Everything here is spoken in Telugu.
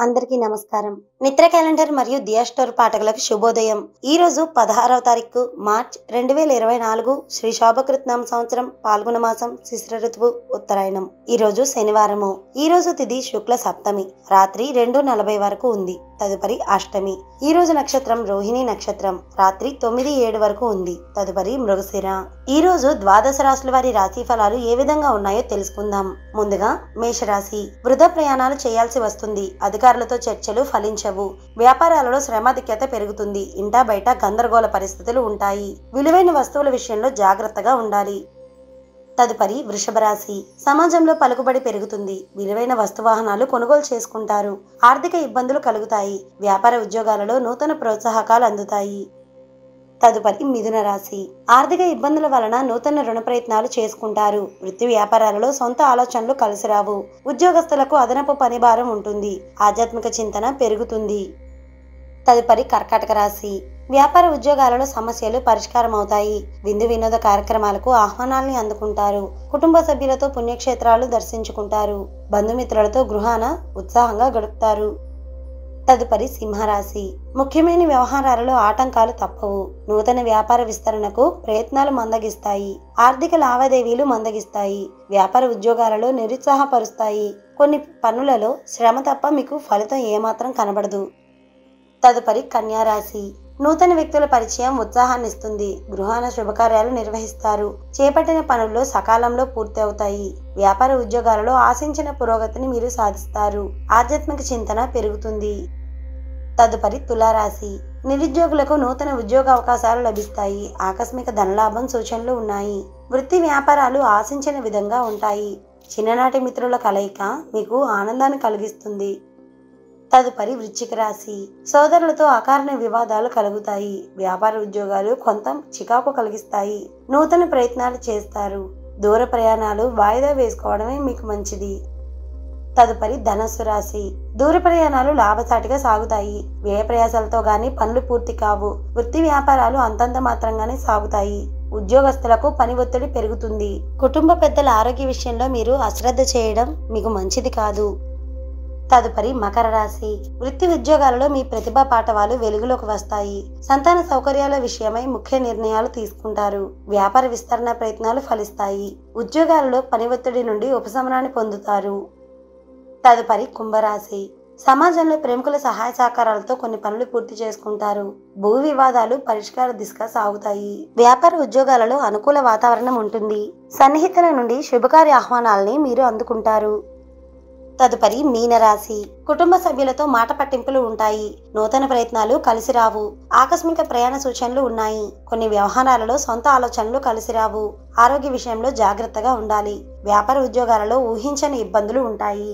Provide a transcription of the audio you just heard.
అందరికీ నమస్కారం. మిత్ర క్యాలెండర్ మరియు దియా స్టోర్ పాఠకులకు శుభోదయం. ఈ రోజు 16వ తారీఖు మార్చ్ 2024 శ్రీ శోభకృతనామ సంవత్సరం పాల్గొన మాసం శిశిర ఋతువు ఉత్తరాయణం. ఈ రోజు శనివారము. ఈ రోజు తిథి శుక్ల సప్తమి, రాత్రి 2:40 వరకు ఉంది. తదుపరి అష్టమి. ఈ రోజు నక్షత్రం రోహిణి నక్షత్రం, రాత్రి 9:07 వరకు ఉంది. తదుపరి మృగశిర. ఈ రోజు ద్వాదశ రాశుల వారి రాశి ఫలాలు ఏ విధంగా ఉన్నాయో తెలుసుకుందాం. ముందుగా మేషరాశి. వృధా ప్రయాణాలు చేయాల్సి వస్తుంది. అధికారులతో చర్చలు ఫలించవు. వ్యాపారాలలో శ్రమాధిక్యత పెరుగుతుంది. ఇంటా బయట గందరగోళ పరిస్థితులు ఉంటాయి. విలువైన వస్తువుల విషయంలో జాగ్రత్తగా ఉండాలి. తదుపరి వృషభ రాశి. సమాజంలో పలుకుబడి పెరుగుతుంది. విలువైన వస్తువాహనాలు కొనుగోలు చేసుకుంటారు. ఆర్థిక ఇబ్బందులు కలుగుతాయి. వ్యాపార ఉద్యోగాలలో నూతన ప్రోత్సాహకాలు అందుతాయి. తదుపరి మిథున రాశి. ఆర్థిక ఇబ్బందుల వలన నూతన రుణ ప్రయత్నాలు చేసుకుంటారు. వృత్తి వ్యాపారాలలో సొంత ఆలోచనలు కలిసిరావు. ఉద్యోగస్తులకు అదనపు పని భారం ఉంటుంది. ఆధ్యాత్మిక చింతన పెరుగుతుంది. తదుపరి కర్కాటక రాశి. వ్యాపార ఉద్యోగాలలో సమస్యలు పరిష్కారం అవుతాయి. విందు వినోద కార్యక్రమాలకు ఆహ్వానాల్ని అందుకుంటారు. కుటుంబ సభ్యులతో పుణ్యక్షేత్రాలు దర్శించుకుంటారు. బంధుమిత్రులతో గృహాన ఉత్సాహంగా గడుపుతారు. తదుపరి సింహరాశి. ముఖ్యమైన వ్యవహారాలలో ఆటంకాలు తప్పవు. నూతన వ్యాపార విస్తరణకు ప్రయత్నాలు మందగిస్తాయి. ఆర్థిక లావాదేవీలు మందగిస్తాయి. వ్యాపార ఉద్యోగాలలో నిరుత్సాహపరుస్తాయి. కొన్ని పనులలో శ్రమ తప్ప మీకు ఫలితం ఏమాత్రం కనబడదు. తదుపరి కన్యారాశి. నూతన వ్యక్తుల పరిచయం ఉత్సాహాన్నిస్తుంది. గృహాన శుభకార్యాలు నిర్వహిస్తారు. చేపట్టిన పనుల్లో సకాలంలో పూర్తి అవుతాయి. వ్యాపార ఉద్యోగాలలో ఆశించిన పురోగతిని మీరు సాధిస్తారు. ఆధ్యాత్మిక చింతన పెరుగుతుంది. తదుపరి తులారాశి. నిరుద్యోగులకు నూతన ఉద్యోగ అవకాశాలు లభిస్తాయి. ఆకస్మిక ధనలాభం సూచనలు ఉన్నాయి. వృత్తి వ్యాపారాలు ఆశించిన విధంగా ఉంటాయి. చిన్ననాటి మిత్రుల కలయిక మీకు ఆనందాన్ని కలిగిస్తుంది. తదుపరి వృశ్చిక రాశి. సోదరులతో అకారణ వివాదాలు కలుగుతాయి. వ్యాపార ఉద్యోగాలు కొంత చికాకు కలిగిస్తాయి. నూతన ప్రయత్నాలు చేస్తారు. దూర ప్రయాణాలు వాయిదా వేసుకోవడమే మీకు మంచిది. తదుపరి ధనస్సు రాశి. దూర ప్రయాణాలు లాభసాటిగా సాగుతాయి. వ్యయ ప్రయాసాలతో గాని పనులు పూర్తి కావు. వృత్తి వ్యాపారాలు అంతంత మాత్రంగానే సాగుతాయి. ఉద్యోగస్తులకు పని ఒత్తిడి పెరుగుతుంది. కుటుంబ పెద్దల ఆరోగ్య విషయంలో మీరు అశ్రద్ధ చేయడం మీకు మంచిది కాదు. తదుపరి మకర రాశి. వృత్తి ఉద్యోగాలలో మీ ప్రతిభా పాఠవాలు వెలుగులోకి వస్తాయి. సంతాన సౌకర్యాల విషయమై ముఖ్య నిర్ణయాలు తీసుకుంటారు. వ్యాపార విస్తరణ ప్రయత్నాలు ఫలిస్తాయి. ఉద్యోగాలలో పని ఒత్తిడి నుండి ఉపశమనాన్ని పొందుతారు. తదుపరి కుంభరాశి. సమాజంలో ప్రముఖుల సహాయ సహకారాలతో కొన్ని పనులు పూర్తి చేసుకుంటారు. భూ వివాదాలు పరిష్కార దిశగా సాగుతాయి. వ్యాపార ఉద్యోగాలలో అనుకూల వాతావరణం ఉంటుంది. సన్నిహితుల నుండి శుభకార్య ఆహ్వానాలని మీరు అందుకుంటారు. తదుపరి మీనరాశి. కుటుంబ సభ్యులతో మాట పట్టింపులు ఉంటాయి. నూతన ప్రయత్నాలు కలిసిరావు. ఆకస్మిక ప్రయాణ సూచనలు ఉన్నాయి. కొన్ని వ్యవహారాలలో సొంత ఆలోచనలు కలిసిరావు. ఆరోగ్య విషయంలో జాగ్రత్తగా ఉండాలి. వ్యాపార ఉద్యోగాలలో ఊహించని ఇబ్బందులు ఉంటాయి.